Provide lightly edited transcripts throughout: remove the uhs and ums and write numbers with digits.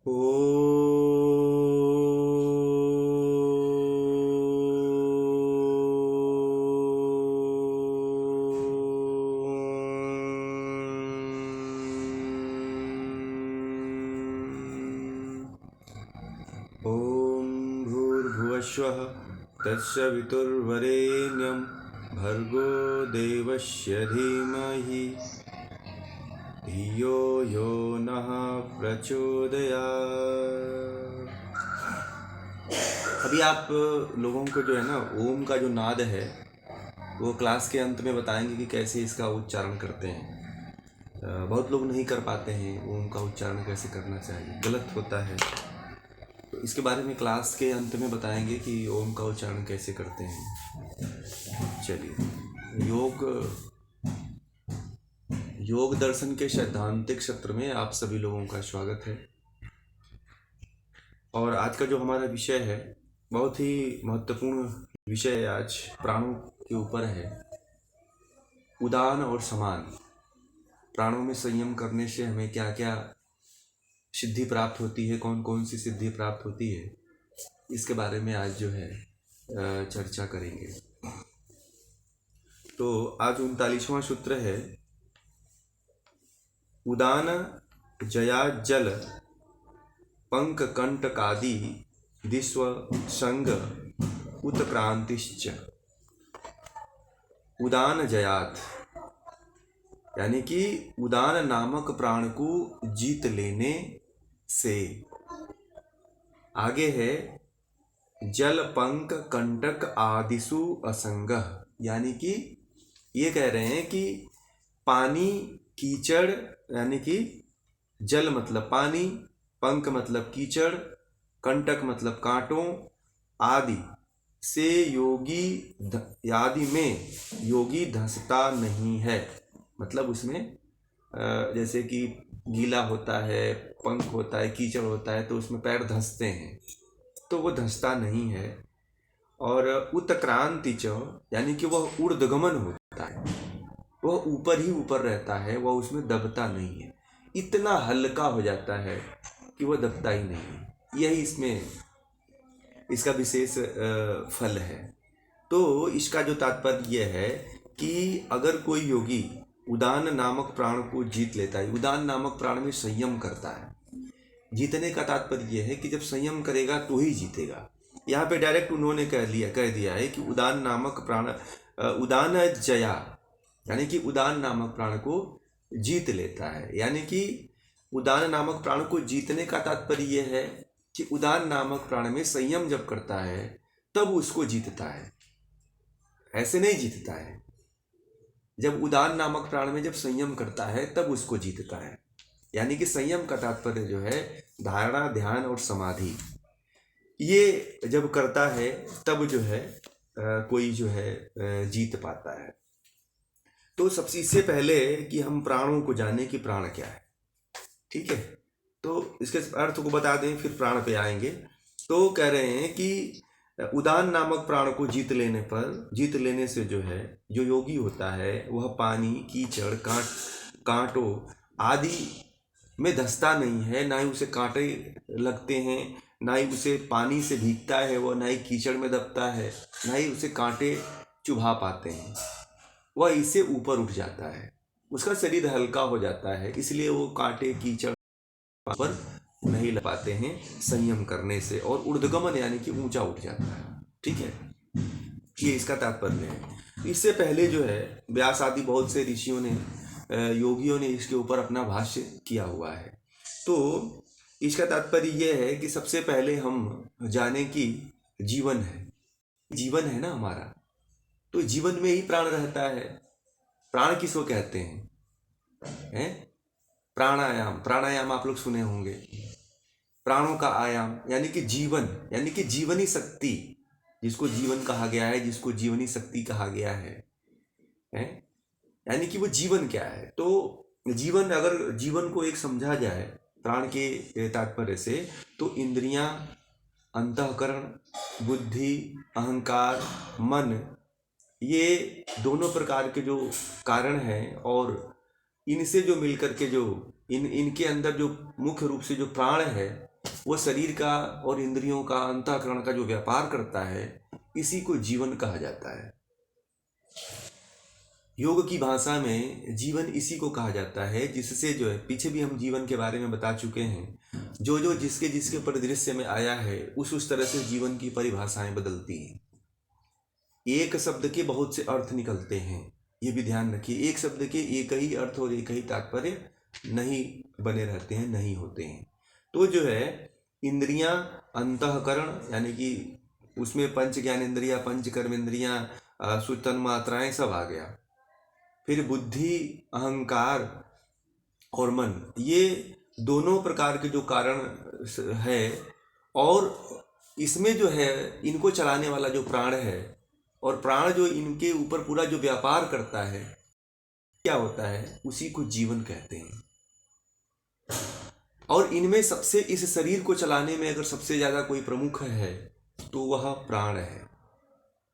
ओ ॐ भूर्भुवस्वः तत्सवितुर्वरेण्यं भर्गो देवस्य धीमहि धियो यो नः प्रचोदयात्। अभी आप लोगों को जो है ना ओम का जो नाद है वो क्लास के अंत में बताएंगे कि कैसे इसका उच्चारण करते हैं। बहुत लोग नहीं कर पाते हैं ओम का उच्चारण कैसे करना चाहिए, गलत होता है। तो इसके बारे में क्लास के अंत में बताएंगे कि ओम का उच्चारण कैसे करते हैं। चलिए, योग दर्शन के सैद्धांतिक सत्र में आप सभी लोगों का स्वागत है। और आज का जो हमारा विषय है बहुत ही महत्वपूर्ण विषय आज प्राणों के ऊपर है। उदान और समान, प्राणों में संयम करने से हमें क्या क्या सिद्धि प्राप्त होती है, कौन कौन सी सिद्धि प्राप्त होती है, इसके बारे में आज जो है चर्चा करेंगे। तो आज 39वां सूत्र है, उदान जयाज्जल पंक कंटकादि दिस्व संग उत्क्रांतिश्च। उदान जयात यानी कि उदान नामक प्राण को जीत लेने से। आगे है जल पंक कंटक आदिसु असंग, यानी कि ये कह रहे हैं कि पानी कीचड़, यानी कि जल मतलब पानी, पंक मतलब कीचड़, कंटक मतलब कांटों, आदि से आदि में योगी धंसता नहीं है। मतलब उसमें जैसे कि गीला होता है, पंख होता है, कीचड़ होता है तो उसमें पैर धंसते हैं, तो वो धंसता नहीं है। और उत्क्रांति च यानी कि वह ऊर्ध्वगमन होता है, वह ऊपर ही ऊपर रहता है, वह उसमें दबता नहीं है। इतना हल्का हो जाता है कि वह दबता ही नहीं है। यही इसमें इसका विशेष फल है। तो इसका जो तात्पर्य यह है कि अगर कोई योगी उदान नामक प्राण को जीत लेता है, उदान नामक प्राण में संयम करता है। जीतने का तात्पर्य यह है कि जब संयम करेगा तो ही जीतेगा। यहाँ पे डायरेक्ट उन्होंने कह दिया है कि उदान नामक प्राण, उदान जया यानी कि उदान नामक प्राण को जीत लेता है। यानी कि उदान नामक प्राण को जीतने का तात्पर्य यह है कि उदान नामक प्राण में संयम जब करता है तब उसको जीतता है, ऐसे नहीं जीतता है। जब उदान नामक प्राण में जब संयम करता है तब उसको जीतता है। यानी कि संयम का तात्पर्य जो है धारणा, ध्यान और समाधि, ये जब करता है तब जो है कोई जो है जीत पाता है। तो सबसे इससे पहले कि हम प्राणों को जाने कि प्राण क्या है, ठीक है, तो इसके अर्थ को बता दें फिर प्राण पे आएंगे। तो कह रहे हैं कि उदान नामक प्राण को जीत लेने से जो है जो योगी होता है वह पानी, कीचड़, कांटों आदि में धंसता नहीं है, ना ही उसे कांटे लगते हैं, ना ही उसे पानी से भीगता है वह, ना ही कीचड़ में दबता है, ना ही उसे कांटे चुभा पाते हैं। वह इससे ऊपर उठ जाता है, उसका शरीर हल्का हो जाता है, इसलिए वो कांटे कीचड़ पर नहीं लग पाते हैं संयम करने से, और ऊर्ध्वगमन यानी कि ऊंचा उठ जाता है। ठीक है, ये इसका तात्पर्य है। इससे पहले जो है व्यास आदि बहुत से ऋषियों ने, योगियों ने इसके ऊपर अपना भाष्य किया हुआ है। तो इसका तात्पर्य यह है कि सबसे पहले हम जाने कि जीवन है ना हमारा, तो जीवन में ही प्राण रहता है। प्राण किसको कहते हैं? प्राणायाम आप लोग सुने होंगे। प्राणों का आयाम यानी कि जीवन, यानी कि जीवनी शक्ति, जिसको जीवन कहा गया है, जिसको जीवनी शक्ति कहा गया है, यानी कि वो जीवन क्या है। तो जीवन, अगर जीवन को एक समझा जाए प्राण के तात्पर्य से, तो इंद्रियां, अंतःकरण, बुद्धि, अहंकार, मन, ये दोनों प्रकार के जो कारण हैं, और इनसे जो मिलकर के जो इनके अंदर जो मुख्य रूप से जो प्राण है, वो शरीर का और इंद्रियों का अंतःकरण का जो व्यापार करता है, इसी को जीवन कहा जाता है। योग की भाषा में जीवन इसी को कहा जाता है, जिससे जो है, पीछे भी हम जीवन के बारे में बता चुके हैं, जो जो जिसके जिसके परिदृश्य में आया है उस तरह से जीवन की परिभाषाएं बदलती हैं। एक शब्द के बहुत से अर्थ निकलते हैं, ये भी ध्यान रखिए। एक शब्द के एक ही अर्थ और एक ही तात्पर्य नहीं बने रहते हैं, नहीं होते हैं। तो जो है इंद्रियां, अंतःकरण यानी कि उसमें पंच ज्ञानेंद्रियां, पंच कर्मेंद्रियां, सुतन मात्राएं सब आ गया। फिर बुद्धि, अहंकार और मन, ये दोनों प्रकार के जो कारण है, और इसमें जो है इनको चलाने वाला जो प्राण है, और प्राण जो इनके ऊपर पूरा जो व्यापार करता है, क्या होता है, उसी को जीवन कहते हैं। और इनमें सबसे, इस शरीर को चलाने में अगर सबसे ज्यादा कोई प्रमुख है तो वह प्राण है।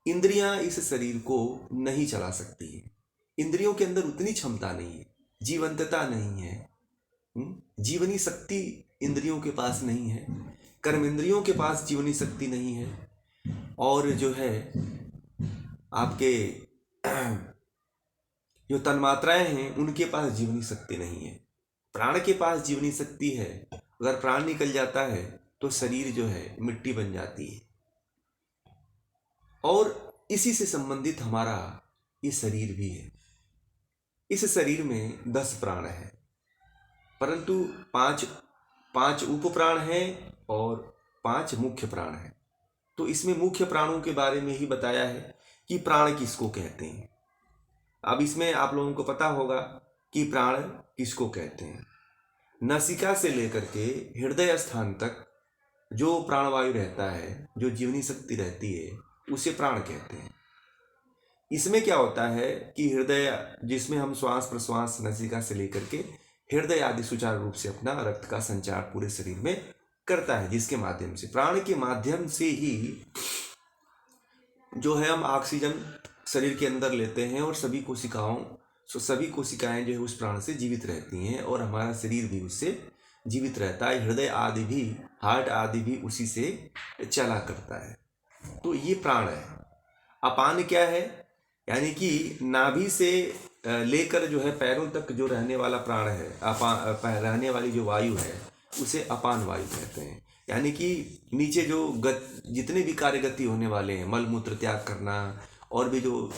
इंद्रियां इस शरीर को नहीं चला सकती है, इंद्रियों के अंदर उतनी क्षमता नहीं है, जीवंतता नहीं है, जीवनी शक्ति इंद्रियों के पास नहीं है, कर्मेंद्रियों के पास जीवनी शक्ति नहीं है, और जो है आपके जो तन्मात्राएं हैं उनके पास जीवनी शक्ति नहीं है। प्राण के पास जीवनी शक्ति है। अगर प्राण निकल जाता है तो शरीर जो है मिट्टी बन जाती है। और इसी से संबंधित हमारा ये शरीर भी है। इस शरीर में 10 प्राण है, परंतु पांच उप प्राण हैं और 5 मुख्य प्राण हैं। तो इसमें मुख्य प्राणों के बारे में ही बताया है कि प्राण किसको कहते हैं। अब इसमें आप लोगों को पता होगा कि प्राण किसको कहते हैं। नासिका से लेकर के हृदय स्थान तक जो प्राणवायु रहता है, जो जीवनी शक्ति रहती है, उसे प्राण कहते हैं। इसमें क्या होता है कि हृदय, जिसमें हम श्वास प्रश्वास नासिका से लेकर के हृदय आदि सुचारू रूप से अपना रक्त का संचार पूरे शरीर में करता है, जिसके माध्यम से, प्राण के माध्यम से ही जो है हम ऑक्सीजन शरीर के अंदर लेते हैं, और सभी कोशिकाएं जो है उस प्राण से जीवित रहती हैं, और हमारा शरीर भी उससे जीवित रहता है। हृदय आदि भी, हार्ट आदि भी उसी से चला करता है। तो ये प्राण है। अपान क्या है, यानी कि नाभि से लेकर जो है पैरों तक जो रहने वाला प्राण है, रहने वाली जो वायु है, उसे अपान वायु कहते हैं। यानी कि नीचे जो जितने भी कार्य गति होने वाले हैं, मल मूत्र त्याग करना और भी जो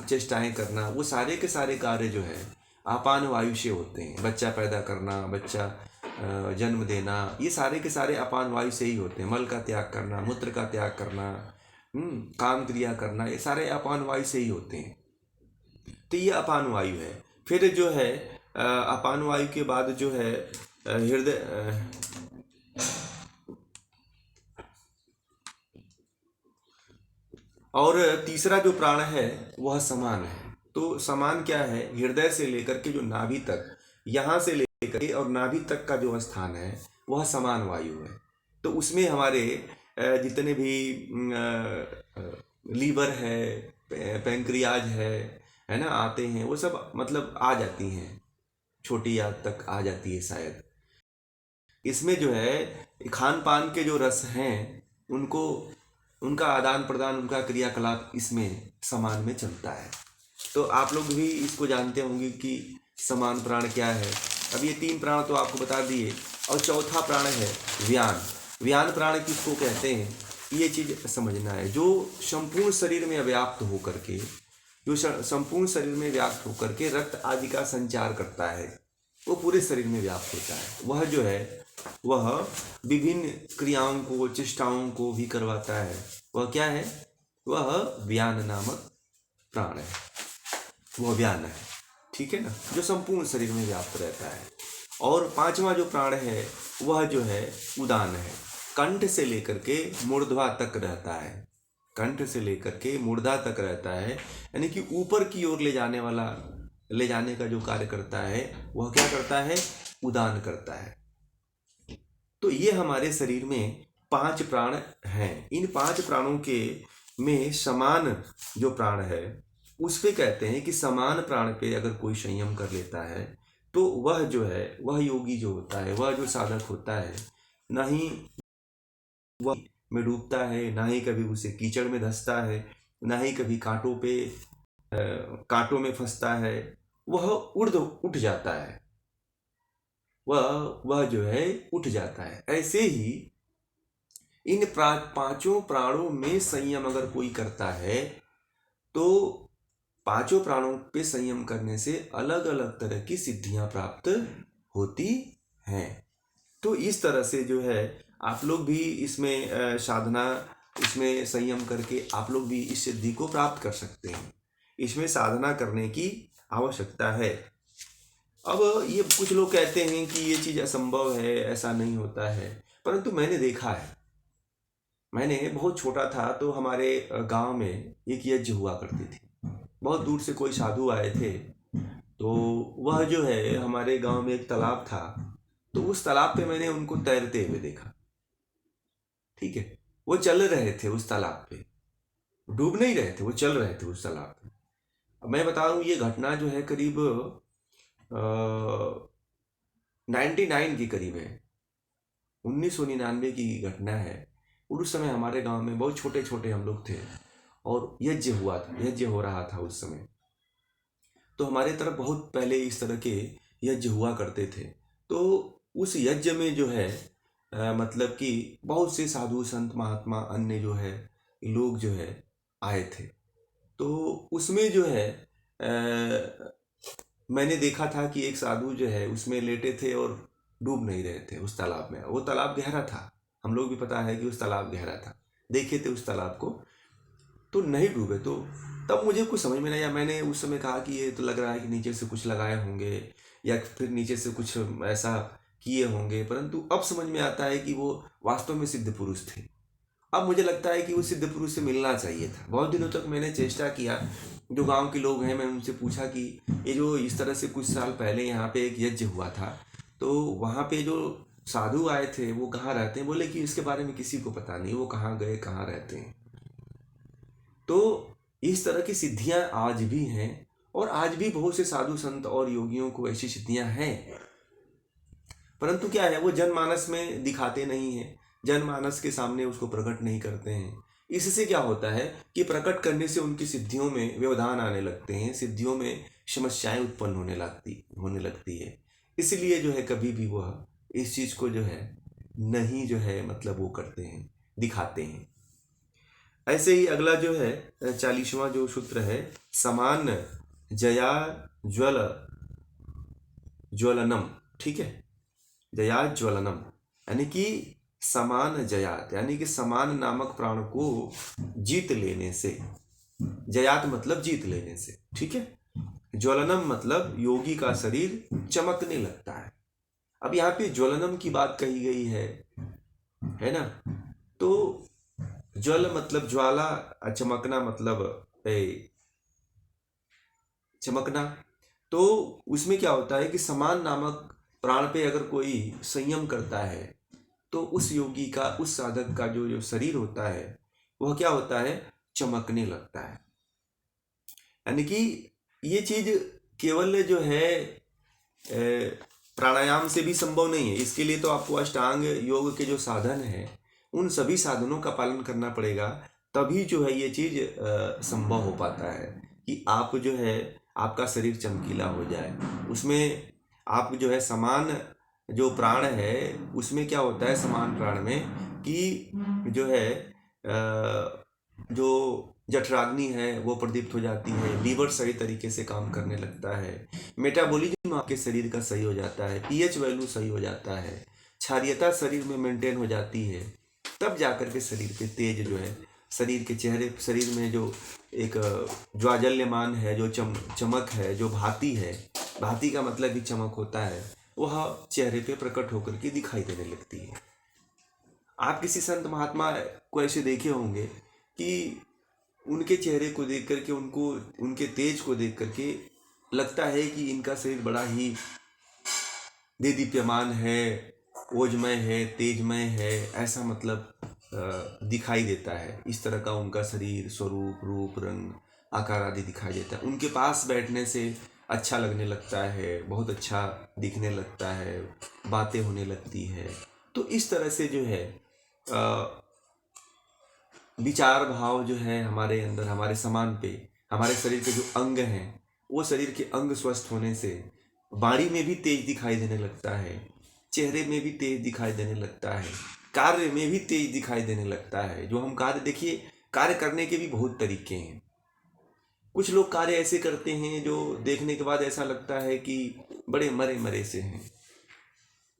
चेष्टाएं करना, वो सारे के सारे कार्य जो है अपान वायु से होते हैं। बच्चा पैदा करना, बच्चा जन्म देना, ये सारे के सारे अपान वायु से ही होते हैं। मल का त्याग करना, मूत्र का त्याग करना, काम क्रिया करना, ये सारे अपान वायु से ही होते हैं। तो ये अपान वायु है। फिर जो है अपान वायु के बाद जो है हृदय, और तीसरा जो प्राण है वह समान है। तो समान क्या है, हृदय से लेकर के जो नाभि तक, यहाँ से लेकर के और नाभि तक का जो स्थान है वह समान वायु है। तो उसमें हमारे जितने भी लीवर है, पैंक्रियाज है ना, आते हैं, वो सब मतलब आ जाती हैं, छोटी आंत तक आ जाती है शायद। इसमें जो है खान पान के जो रस हैं, उनका आदान प्रदान, उनका क्रियाकलाप इसमें समान में चलता है। तो आप लोग भी इसको जानते होंगे कि समान प्राण क्या है। अब ये 3 प्राण तो आपको बता दिए, और चौथा प्राण है व्यान। व्यान प्राण किसको कहते हैं, ये चीज समझना है। जो संपूर्ण शरीर में व्याप्त होकर के, रक्त आदि का संचार करता है, वो पूरे शरीर में व्याप्त होता है। वह जो है वह विभिन्न क्रियाओं को, चेष्टाओं को भी करवाता है। वह क्या है, वह व्यान नामक प्राण है, वह व्यान है, ठीक है ना, जो संपूर्ण शरीर में व्याप्त रहता है। और 5वां जो प्राण है वह जो है उदान है। कंठ से लेकर के मूर्ध्वा तक रहता है, कंठ से लेकर के मूर्धा तक रहता है, यानी कि ऊपर की ओर ले जाने का जो कार्य करता है, वह क्या करता है, उदान करता है। तो ये हमारे शरीर में 5 प्राण हैं। इन 5 प्राणों के में समान जो प्राण है, उस पे कहते हैं कि समान प्राण पे अगर कोई संयम कर लेता है, तो वह जो है, वह योगी जो होता है, वह जो साधक होता है, ना ही वह में डूबता है, ना ही कभी उसे कीचड़ में धंसता है, ना ही कभी कांटों में फंसता है। वह उठ जाता है, वह जो है उठ जाता है। ऐसे ही इन पांचों प्राणों में संयम अगर कोई करता है तो पांचों प्राणों पे संयम करने से अलग अलग तरह की सिद्धियां प्राप्त होती हैं। तो इस तरह से जो है आप लोग भी इसमें साधना, इसमें संयम करके आप लोग भी इस सिद्धि को प्राप्त कर सकते हैं। इसमें साधना करने की आवश्यकता है। अब ये कुछ लोग कहते हैं कि ये चीज़ असंभव है, ऐसा नहीं होता है, परंतु मैंने देखा है। मैंने बहुत छोटा था तो हमारे गांव में एक यज्ञ हुआ करती थी। बहुत दूर से कोई साधु आए थे, तो वह जो है हमारे गांव में एक तालाब था, तो उस तालाब पे मैंने उनको तैरते हुए देखा। ठीक है, वो चल रहे थे उस तालाब पे, डूब नहीं रहे थे, वो चल रहे थे उस तालाब पे। अब मैं बता रहा हूँ, ये घटना जो है करीब 99 के करीब है, 1999 की घटना है। और उस समय हमारे गांव में बहुत छोटे छोटे हम लोग थे और यज्ञ हो रहा था उस समय। तो हमारे तरफ बहुत पहले इस तरह के यज्ञ हुआ करते थे। तो उस यज्ञ में जो है मतलब कि बहुत से साधु संत महात्मा अन्य जो है लोग जो है आए थे। तो उसमें जो है मैंने देखा था कि एक साधु जो है उसमें लेटे थे और डूब नहीं रहे थे उस तालाब में। वो तालाब गहरा था, हम लोग भी पता है कि उस तालाब गहरा था, देखे थे उस तालाब को, तो नहीं डूबे। तो तब मुझे कुछ समझ में नहीं आया। मैंने उस समय कहा कि ये तो लग रहा है कि नीचे से कुछ लगाए होंगे या फिर नीचे से कुछ ऐसा किए होंगे, परंतु अब समझ में आता है कि वो वास्तव में सिद्ध पुरुष थे। अब मुझे लगता है कि वो सिद्ध पुरुष से मिलना चाहिए था। बहुत दिनों तक मैंने चेष्टा किया, जो गांव के लोग हैं मैं उनसे पूछा कि ये जो इस तरह से कुछ साल पहले यहाँ पे एक यज्ञ हुआ था, तो वहाँ पे जो साधु आए थे वो कहाँ रहते हैं? बोले कि इसके बारे में किसी को पता नहीं, वो कहाँ गए, कहाँ रहते हैं। तो इस तरह की सिद्धियां आज भी हैं और आज भी बहुत से साधु संत और योगियों को ऐसी सिद्धियां हैं, परंतु क्या है, वो जनमानस में दिखाते नहीं हैं, जनमानस के सामने उसको प्रकट नहीं करते हैं। इससे क्या होता है कि प्रकट करने से उनकी सिद्धियों में व्यवधान आने लगते हैं, सिद्धियों में समस्याएं उत्पन्न होने लगती है। इसलिए जो है कभी भी वह इस चीज को जो है नहीं जो है मतलब वो करते हैं, दिखाते हैं। ऐसे ही अगला जो है 40वां जो सूत्र है, समान जया ज्वल ज्वलनम। ठीक है, जया ज्वलनम यानी कि समान जयात, यानी कि समान नामक प्राण को जीत लेने से, जयात मतलब जीत लेने से। ठीक है, ज्वलनम मतलब योगी का शरीर चमकने लगता है। अब यहाँ पे ज्वलनम की बात कही गई है ना। तो ज्वल मतलब ज्वाला, चमकना मतलब चमकना। तो उसमें क्या होता है कि समान नामक प्राण पे अगर कोई संयम करता है तो उस योगी का, उस साधक का जो शरीर होता है वह क्या होता है, चमकने लगता है। यानी कि ये चीज केवल जो है प्राणायाम से भी संभव नहीं है। इसके लिए तो आपको अष्टांग योग के जो साधन है उन सभी साधनों का पालन करना पड़ेगा, तभी जो है ये चीज संभव हो पाता है कि आप जो है आपका शरीर चमकीला हो जाए। उसमें आप जो है समान जो प्राण है उसमें क्या होता है, समान प्राण में कि जो है जो जठराग्नि है वो प्रदीप्त हो जाती है, लीवर सही तरीके से काम करने लगता है, मेटाबॉलिज्म आपके शरीर का सही हो जाता है, पीएच वैल्यू सही हो जाता है, क्षारीयता शरीर में मेंटेन हो जाती है। तब जाकर के शरीर पे तेज जो है, शरीर के चेहरे, शरीर में जो एक ज्वाजल्यमान है, जो चमक है, जो भांति है, भांति का मतलब भी चमक होता है, वह चेहरे पे प्रकट होकर के दिखाई देने लगती है। आप किसी संत महात्मा को ऐसे देखे होंगे कि उनके चेहरे को देख करके, उनको उनके तेज को देख करके लगता है कि इनका शरीर बड़ा ही दीप्यमान है, ओजमय है, तेजमय है, ऐसा मतलब दिखाई देता है। इस तरह का उनका शरीर, स्वरूप, रूप, रंग, आकार आदि दिखाई देता है। उनके पास बैठने से अच्छा लगने लगता है, बहुत अच्छा दिखने लगता है, बातें होने लगती है, तो इस तरह से जो है विचार भाव जो है हमारे अंदर, हमारे समान पे, हमारे शरीर के जो अंग हैं, वो शरीर के अंग स्वस्थ होने से वाणी में भी तेज दिखाई देने लगता है, चेहरे में भी तेज दिखाई देने लगता है, कार्य में भी तेज दिखाई देने लगता है। जो हम कार्य, देखिए कार्य करने के भी बहुत तरीके हैं। कुछ लोग कार्य ऐसे करते हैं जो देखने के बाद ऐसा लगता है कि बड़े मरे मरे से हैं।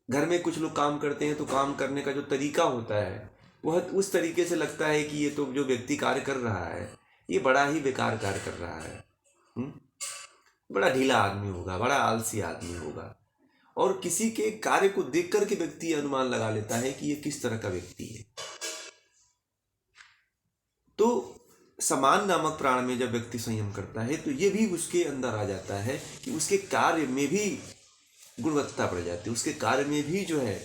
घर में कुछ लोग काम करते हैं तो काम करने का जो तरीका होता है वह उस तरीके से लगता है कि ये तो जो व्यक्ति कार्य कर रहा है ये बड़ा ही बेकार कार्य कर रहा है, बड़ा ढीला आदमी होगा, बड़ा आलसी आदमी होगा। और किसी के कार्य को देख कर के व्यक्ति अनुमान लगा लेता है कि ये किस तरह का व्यक्ति है। तो समान नामक प्राण में जब व्यक्ति संयम करता है तो ये भी उसके अंदर आ जाता है कि उसके कार्य में भी गुणवत्ता बढ़ जाती है, उसके कार्य में भी जो है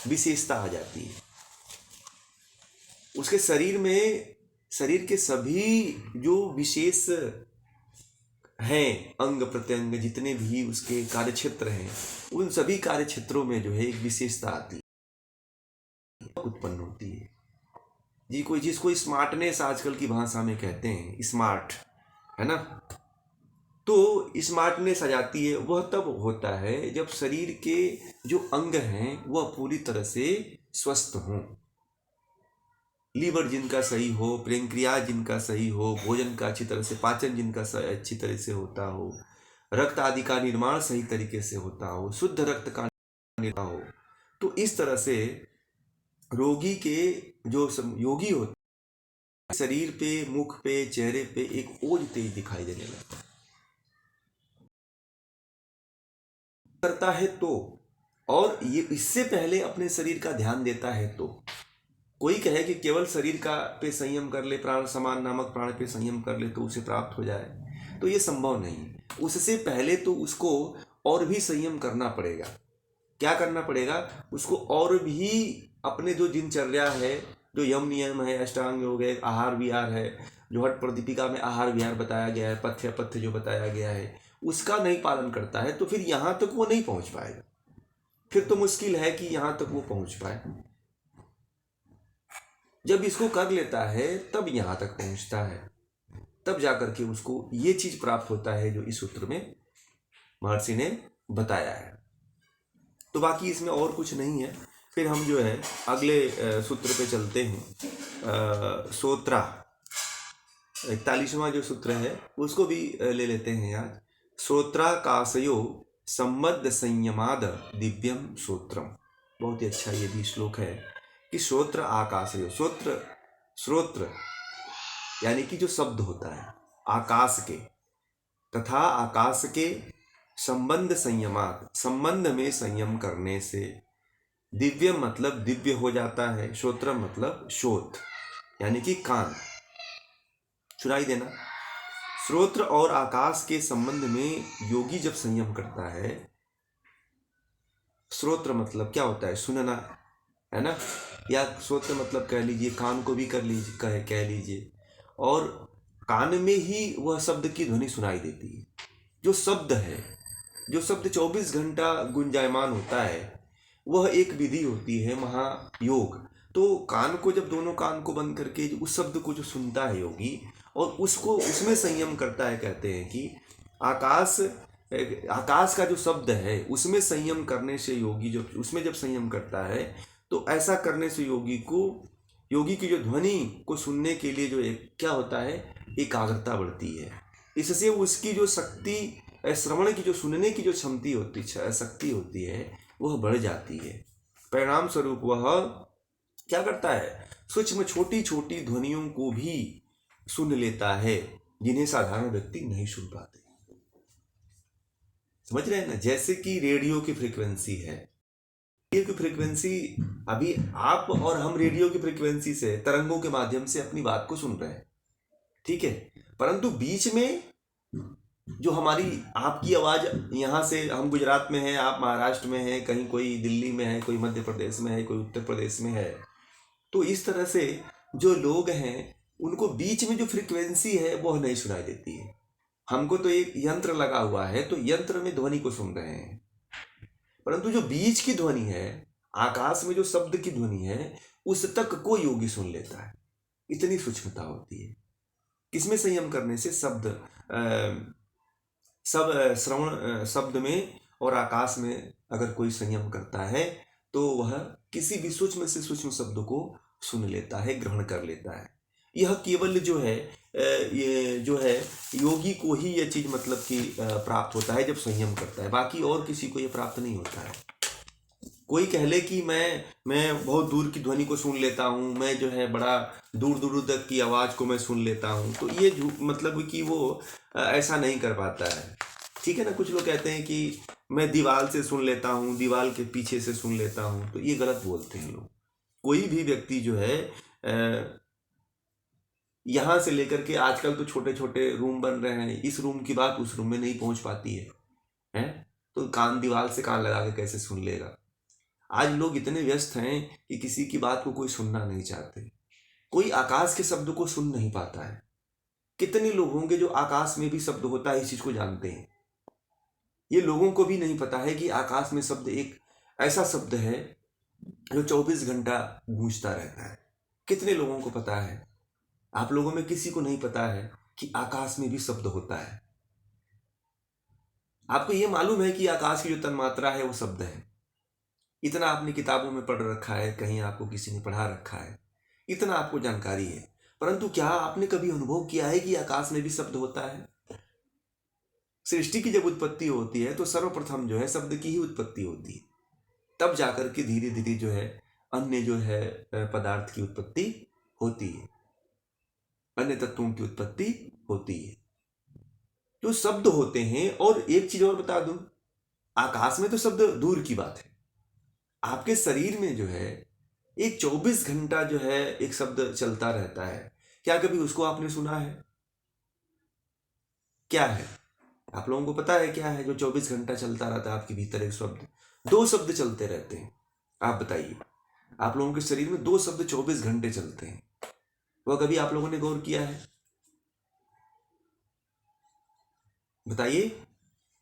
विशेषता आ जाती है। उसके शरीर में, शरीर के सभी जो विशेष हैं, अंग प्रत्यंग जितने भी उसके कार्य क्षेत्र हैं, उन सभी कार्य क्षेत्रों में जो है एक विशेषता आती है, उत्पन्न होती है जी। कोई जिसको स्मार्टनेस आजकल की भाषा में कहते हैं, स्मार्ट है ना, तो स्मार्टनेस आ जाती है। वह तब होता है जब शरीर के जो अंग हैं वह पूरी तरह से स्वस्थ हों, लीवर जिनका सही हो, प्रेंक्रिया जिनका सही हो, भोजन का अच्छी तरह से पाचन जिनका अच्छी तरह से होता हो, रक्त आदि का निर्माण सही तरीके से होता हो, शुद्ध रक्त का निर्माण हो। तो इस तरह से रोगी के जो योगी होते हैं, शरीर पे, मुख पे, चेहरे पे एक ओज तेज दिखाई देने लगता है करता है तो, और ये इससे पहले अपने शरीर का ध्यान देता है तो। कोई कहे कि केवल शरीर का पे संयम कर ले, प्राण समान नामक प्राण पे संयम कर ले तो उसे प्राप्त हो जाए, तो ये संभव नहीं। उससे पहले तो उसको और भी संयम करना पड़ेगा। क्या करना पड़ेगा उसको? और भी अपने जो दिनचर्या है, जो यम नियम है, अष्टांग योग है, आहार विहार है, जो हठ प्रदीपिका में आहार विहार बताया गया है, पथ्य पथ्य जो बताया गया है, उसका नहीं पालन करता है तो फिर यहाँ तक वो नहीं पहुँच पाएगा। फिर तो मुश्किल है कि यहाँ तक वो पहुँच पाए। जब इसको कर लेता है तब यहाँ तक पहुँचता है, तब जाकर के उसको ये चीज प्राप्त होता है जो इस सूत्र में महर्षि ने बताया है। तो बाकी इसमें और कुछ नहीं है। फिर हम जो है अगले सूत्र पे चलते हैं। सोत्रा 41वां जो सूत्र है उसको भी ले लेते हैं आज। श्रोत्राकाशयो सम्बद्ध संयमाद दिव्यम सूत्रम। बहुत ही अच्छा ये भी श्लोक है कि श्रोत्र आकाशयो, श्रोत्र यानी कि जो शब्द होता है आकाश के, तथा आकाश के संबंध संयमात, संबंध में संयम करने से, दिव्य मतलब दिव्य हो जाता है, श्रोत्र मतलब श्रोत यानी कि कान, सुनाई देना। श्रोत्र और आकाश के संबंध में योगी जब संयम करता है, श्रोत्र मतलब क्या होता है? सुनना है ना, या श्रोत्र मतलब कह लीजिए कान को भी कर लीजिए, कह लीजिए। और कान में ही वह शब्द की ध्वनि सुनाई देती है। जो शब्द है, जो शब्द 24 घंटा गुंजायमान होता है, वह एक विधि होती है महायोग। तो कान को, जब दोनों कान को बंद करके उस शब्द को जो सुनता है योगी और उसको उसमें संयम करता है, कहते हैं कि आकाश का जो शब्द है उसमें संयम करने से योगी जो उसमें जब संयम करता है तो ऐसा करने से योगी की जो ध्वनि को सुनने के लिए जो एक क्या होता है, एकाग्रता बढ़ती है। इससे उसकी जो शक्ति, श्रवण की जो, सुनने की जो शक्ति होती है वह बढ़ जाती है। परिणाम स्वरूप वह क्या करता है, सूक्ष्म छोटी छोटी ध्वनियों को भी सुन लेता है जिन्हें साधारण व्यक्ति नहीं सुन पाते। समझ रहे हैं ना? जैसे कि रेडियो की फ्रीक्वेंसी है, रेडियो की फ्रीक्वेंसी, अभी आप और हम रेडियो की फ्रीक्वेंसी से, तरंगों के माध्यम से अपनी बात को सुन रहे हैं, ठीक है। परंतु बीच में जो हमारी आपकी आवाज, यहाँ से हम गुजरात में हैं, आप महाराष्ट्र में हैं, कहीं कोई दिल्ली में है, कोई मध्य प्रदेश में है, कोई उत्तर प्रदेश में है, तो इस तरह से जो लोग हैं उनको बीच में जो फ्रीक्वेंसी है वह नहीं सुनाई देती है। हमको तो एक यंत्र लगा हुआ है तो यंत्र में ध्वनि को सुन रहे हैं, परंतु जो बीच की ध्वनि है आकाश में जो शब्द की ध्वनि है उस तक को योगी सुन लेता है। इतनी सूक्ष्मता होती है। किसमें संयम करने से? सब श्रवण शब्द में और आकाश में अगर कोई संयम करता है तो वह किसी भी सूक्ष्म से सूक्ष्म शब्द को सुन लेता है, ग्रहण कर लेता है। यह केवल जो है ये जो है योगी को ही यह चीज मतलब कि प्राप्त होता है जब संयम करता है, बाकी और किसी को यह प्राप्त नहीं होता है। कोई कह ले कि मैं बहुत दूर की ध्वनि को सुन लेता हूँ, मैं जो है बड़ा दूर दूर तक की आवाज़ को मैं सुन लेता हूँ, तो ये मतलब कि वो ऐसा नहीं कर पाता है। ठीक है ना। कुछ लोग कहते हैं कि मैं दीवार से सुन लेता हूँ, दीवार के पीछे से सुन लेता हूँ, तो ये गलत बोलते हैं लोग। कोई भी व्यक्ति जो है यहाँ से लेकर के, आजकल तो छोटे छोटे रूम बन रहे हैं, इस रूम की बात उस रूम में नहीं पहुँच पाती है तो कान दीवार से कान लगा के कैसे सुन लेगा। आज लोग इतने व्यस्त हैं कि किसी की बात को कोई सुनना नहीं चाहते। कोई आकाश के शब्द को सुन नहीं पाता है। कितने लोग होंगे जो आकाश में भी शब्द होता है इस चीज को जानते हैं। ये लोगों को भी नहीं पता है कि आकाश में शब्द एक ऐसा शब्द है जो 24 घंटा गूंजता रहता है। कितने लोगों को पता है? आप लोगों में किसी को नहीं पता है कि आकाश में भी शब्द होता है। आपको ये मालूम है कि आकाश की जो तन्मात्रा है वो शब्द है। इतना आपने किताबों में पढ़ रखा है, कहीं आपको किसी ने पढ़ा रखा है, इतना आपको जानकारी है, परंतु क्या आपने कभी अनुभव किया है कि आकाश में भी शब्द होता है? सृष्टि की जब उत्पत्ति होती है तो सर्वप्रथम जो है शब्द की ही उत्पत्ति होती है, तब जाकर के धीरे धीरे जो है अन्य जो है पदार्थ की उत्पत्ति होती है, अन्य तत्वों की उत्पत्ति होती है, जो शब्द होते हैं। और एक चीज और बता दूं, आकाश में तो शब्द दूर की बात है, आपके शरीर में जो है एक 24 घंटा जो है एक शब्द चलता रहता है। क्या कभी उसको आपने सुना है? क्या है? आप लोगों को पता है क्या है जो 24 घंटा चलता रहता है आपके भीतर? एक शब्द, दो शब्द चलते रहते हैं। आप बताइए, आप लोगों के शरीर में दो शब्द 24 घंटे चलते हैं, वह कभी आप लोगों ने गौर किया है? बताइए,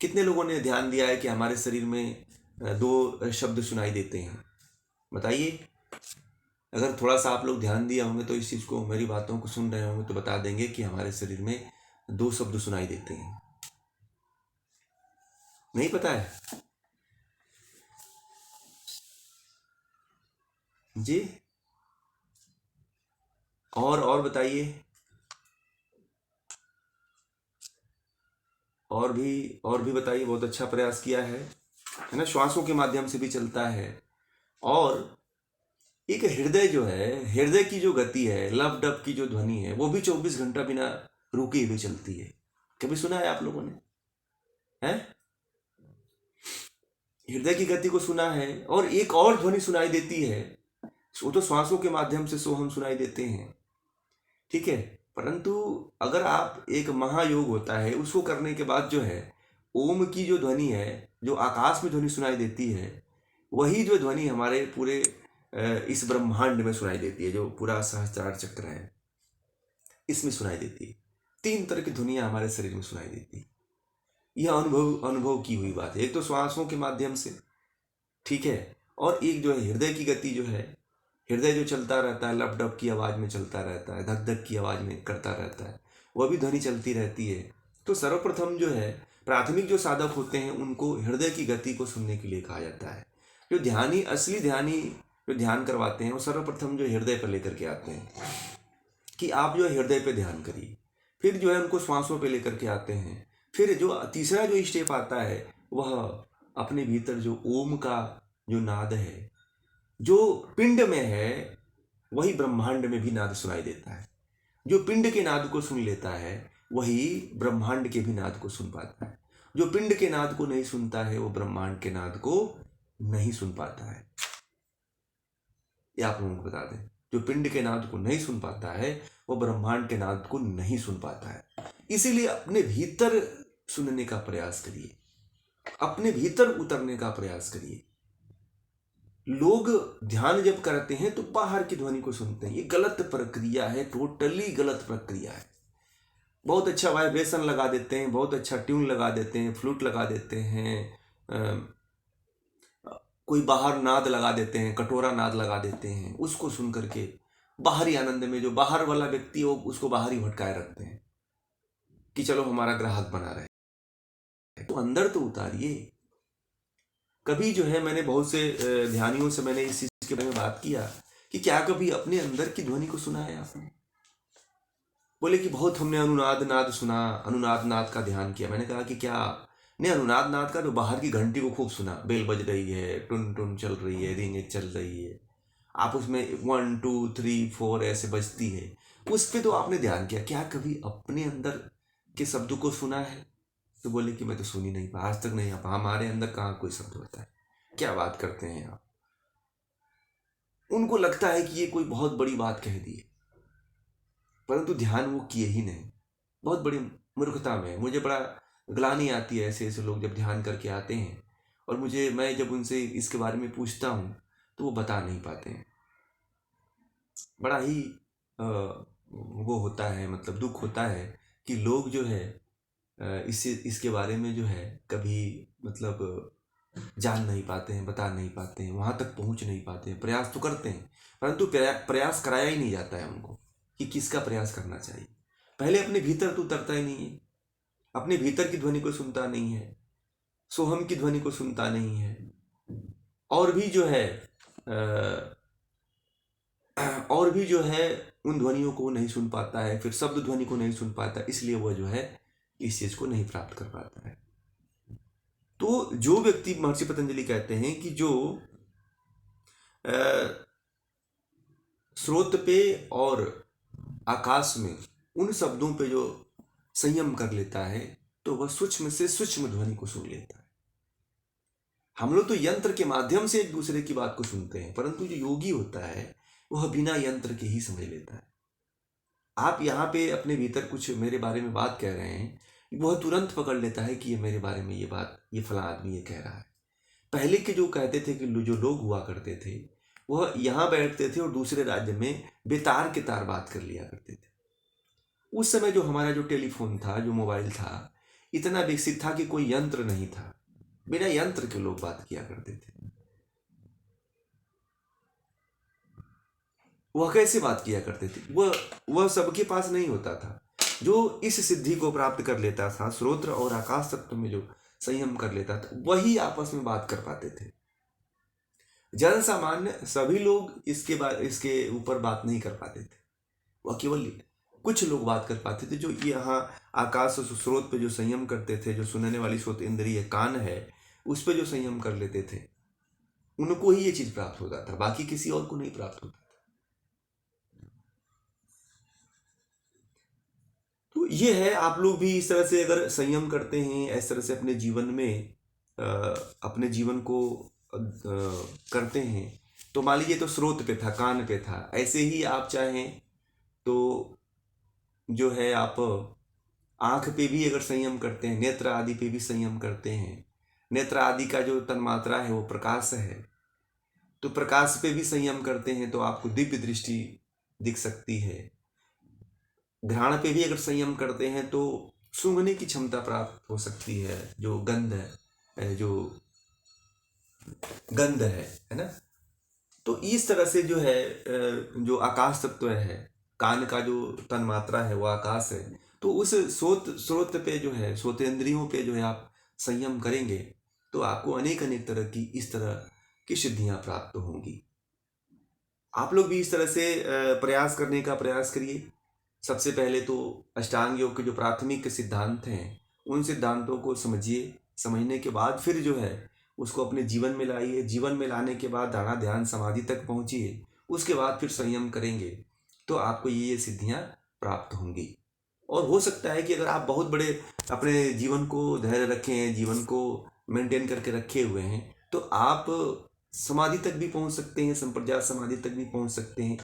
कितने लोगों ने ध्यान दिया है कि हमारे शरीर में दो शब्द सुनाई देते हैं? बताइए। अगर थोड़ा सा आप लोग ध्यान दिया होंगे तो इस चीज को, मेरी बातों को सुन रहे होंगे तो बता देंगे कि हमारे शरीर में दो शब्द सुनाई देते हैं। नहीं पता है जी? और बताइए। और भी बताइए। बहुत अच्छा प्रयास किया है ना। श्वासों के माध्यम से भी चलता है। और एक हृदय जो है, हृदय की जो गति है, लव डब की जो ध्वनि है, वो भी 24 घंटा बिना रुके हुए चलती है। कभी सुना है आप लोगों ने? है हृदय की गति को सुना है। और एक और ध्वनि सुनाई देती है, वो तो श्वासों के माध्यम से सो हम सुनाई देते हैं, ठीक है। परंतु अगर आप, एक महायोग होता है, उसको करने के बाद जो है ओम की जो ध्वनि है, जो आकाश में ध्वनि सुनाई देती है, वही जो ध्वनि हमारे पूरे इस ब्रह्मांड में सुनाई देती है, जो पूरा सहस्त्रार चक्र है इसमें सुनाई देती है। 3 तरह की ध्वनियां हमारे शरीर में सुनाई देती है। यह अनुभव की हुई बात है। एक तो श्वासों के माध्यम से, ठीक है, और एक जो है हृदय की गति जो है, हृदय जो चलता रहता है, लप डप की आवाज में चलता रहता है, धक धक की आवाज में करता रहता है, वह भी ध्वनि चलती रहती है। तो सर्वप्रथम जो है प्राथमिक जो साधक होते हैं उनको हृदय की गति को सुनने के लिए कहा जाता है। जो ध्यानी, असली ध्यानी जो ध्यान करवाते हैं, वो सर्वप्रथम जो हृदय पर लेकर के आते हैं कि आप जो है हृदय पे ध्यान करिए। फिर जो है उनको श्वासों पे लेकर के आते हैं। फिर जो तीसरा जो स्टेप आता है, वह अपने भीतर जो ओम का जो नाद है, जो पिंड में है, वही ब्रह्मांड में भी नाद सुनाई देता है। जो पिंड के नाद को सुन लेता है वही ब्रह्मांड के भी नाद को सुन पाता है। जो पिंड के नाद को नहीं सुनता है वो ब्रह्मांड के नाद को नहीं सुन पाता है। ये आप लोगों को बता दें, जो पिंड के नाद को नहीं सुन पाता है वो ब्रह्मांड के नाद को नहीं सुन पाता है। इसीलिए अपने भीतर सुनने का प्रयास करिए, अपने भीतर उतरने का प्रयास करिए। लोग ध्यान जब करते हैं तो बाहर की ध्वनि को सुनते हैं। ये गलत प्रक्रिया है, टोटली गलत प्रक्रिया है। बहुत अच्छा वाइब्रेशन लगा देते हैं, बहुत अच्छा ट्यून लगा देते हैं, फ्लूट लगा देते हैं, कोई बाहर नाद लगा देते हैं, कटोरा नाद लगा देते हैं, उसको सुन करके बाहरी आनंद में जो बाहर वाला व्यक्ति हो उसको बाहर ही भटकाए रखते हैं कि चलो हमारा ग्राहक बना रहे। तो अंदर तो उतारिए। कभी जो है मैंने बहुत से ध्यानियों से मैंने इस चीज के बारे में बात किया कि क्या कभी अपने अंदर की ध्वनि को सुना है आपने? बोले कि बहुत हमने अनुनाद नाद सुना, अनुनाद नाद का ध्यान किया। मैंने कहा कि क्या ने अनुनाद नाद का जो बाहर की घंटी को खूब सुना, बेल बज रही है, टुन टुन चल रही है, रिंगे चल रही है, आप उसमें 1 2 3 4 ऐसे बजती है, उस पर तो आपने ध्यान किया। क्या कभी अपने अंदर के शब्दों को सुना है? तो बोले कि मैं तो सुन ही नहीं पा, आज तक नहीं आ पा। हमारे अंदर कहाँ कोई शब्द होता है, क्या बात करते हैं आप। उनको लगता है कि ये कोई बहुत बड़ी बात कह दी है, परंतु ध्यान वो किए ही नहीं। बहुत बड़ी मूर्खता में है। मुझे बड़ा ग्लानि आती है ऐसे ऐसे लोग जब ध्यान करके आते हैं और मैं जब उनसे इसके बारे में पूछता हूँ तो वो बता नहीं पाते हैं। बड़ा ही वो होता है, मतलब दुख होता है कि लोग जो है इसके बारे में जो है कभी मतलब जान नहीं पाते हैं, बता नहीं पाते हैं, वहाँ तक पहुँच नहीं पाते हैं। प्रयास तो करते हैं परंतु प्रयास कराया ही नहीं जाता है उनको कि किसका प्रयास करना चाहिए। पहले अपने भीतर तो उतरता ही नहीं है, अपने भीतर की ध्वनि को सुनता नहीं है, सोहम की ध्वनि को सुनता नहीं है, और भी जो है और भी जो है उन ध्वनियों को नहीं सुन पाता है, फिर शब्द ध्वनि को नहीं सुन पाता, इसलिए वह जो है इस चीज को नहीं प्राप्त कर पाता है। तो जो व्यक्ति, महर्षि पतंजलि कहते हैं कि जो स्रोत पे और आकाश में उन शब्दों पे जो संयम कर लेता है तो वह सूक्ष्म से सूक्ष्म ध्वनि को सुन लेता है। हम लोग तो यंत्र के माध्यम से एक दूसरे की बात को सुनते हैं, परंतु जो योगी होता है वह बिना यंत्र के ही समझ लेता है। आप यहाँ पे अपने भीतर कुछ मेरे बारे में बात कह रहे हैं, वह तुरंत पकड़ लेता है कि ये मेरे बारे में ये बात, ये फला आदमी ये कह रहा है। पहले के जो कहते थे कि जो लोग हुआ करते थे वह यहाँ बैठते थे और दूसरे राज्य में बेतार के तार बात कर लिया करते थे। उस समय जो हमारा जो टेलीफोन था, जो मोबाइल था, इतना विकसित था कि कोई यंत्र नहीं था, बिना यंत्र के लोग बात किया करते थे। वह कैसे बात किया करते थे? वह सबके पास नहीं होता था। जो इस सिद्धि को प्राप्त कर लेता था, श्रोत्र और आकाश तत्व में जो संयम कर लेता था, वही आपस में बात कर पाते थे। जन सामान्य सभी लोग इसके ऊपर बात नहीं कर पाते थे। वह केवल कुछ लोग बात कर पाते थे, जो यहाँ आकाश स्रोत पे जो संयम करते थे, जो सुनने वाली स्रोत इंद्रिय कान है उस पे जो संयम कर लेते थे, उनको ही ये चीज प्राप्त होता था, बाकी किसी और को नहीं प्राप्त होता था। तो ये है, आप लोग भी इस तरह से अगर संयम करते हैं, इस तरह से अपने जीवन में अपने जीवन को करते हैं, तो मान लीजिए तो स्रोत पे था, कान पे था, ऐसे ही आप चाहें तो जो है आप आंख पे भी अगर संयम करते हैं, नेत्र आदि पे भी संयम करते हैं, नेत्र आदि का जो तन्मात्रा है वो प्रकाश है, तो प्रकाश पे भी संयम करते हैं तो आपको दिव्य दृष्टि दिख सकती है। घ्राण पे भी अगर संयम करते हैं तो सूंघने की क्षमता प्राप्त हो सकती है, जो गंध है ना। तो इस तरह से जो है जो आकाश तत्व है, कान का जो तन्मात्रा है वो आकाश है, तो उस स्रोत पे जो है, श्रोतेंद्रियों पे जो है आप संयम करेंगे तो आपको अनेक अनेक तरह की इस तरह की सिद्धियां प्राप्त होंगी। आप लोग भी इस तरह से प्रयास करने का प्रयास करिए। सबसे पहले तो अष्टांग योग के जो प्राथमिक सिद्धांत हैं उन सिद्धांतों को समझिए, समझने के बाद फिर जो है उसको अपने जीवन में लाइए। जीवन में लाने के बाद धारणा ध्यान समाधि तक पहुंचिए, उसके बाद फिर संयम करेंगे तो आपको ये सिद्धियां प्राप्त होंगी। और हो सकता है कि अगर आप बहुत बड़े अपने जीवन को धैर्य रखे हैं, जीवन को मेंटेन करके रखे हुए हैं, तो आप समाधि तक भी पहुंच सकते हैं, संप्रज्ञात समाधि तक भी पहुंच सकते हैं।